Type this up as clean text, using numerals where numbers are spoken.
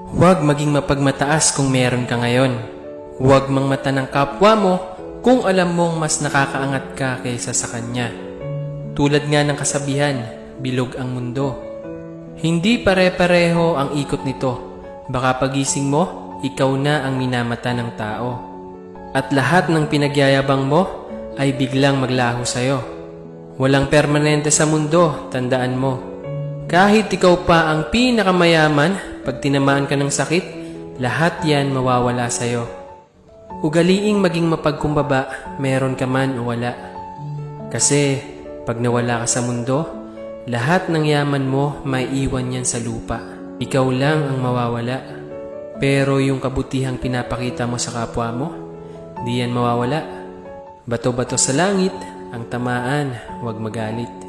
Huwag maging mapagmataas kung meron ka ngayon. Huwag mangmata ng kapwa mo kung alam mong mas nakakaangat ka kaysa sa kanya. Tulad nga ng kasabihan, bilog ang mundo. Hindi pare-pareho ang ikot nito. Baka pagising mo, ikaw na ang minamata ng tao. At lahat ng pinagyayabang mo ay biglang maglaho sa'yo. Walang permanente sa mundo, tandaan mo. Kahit ikaw pa ang pinakamayaman, pag tinamaan ka ng sakit, lahat yan mawawala sa'yo. Ugaliing maging mapagkumbaba, meron ka man o wala. Kasi pag nawala ka sa mundo, lahat ng yaman mo maiiwan yan sa lupa. Ikaw lang ang mawawala. Pero yung kabutihang pinapakita mo sa kapwa mo, di yan mawawala. Bato-bato sa langit, ang tamaan, huwag magalit.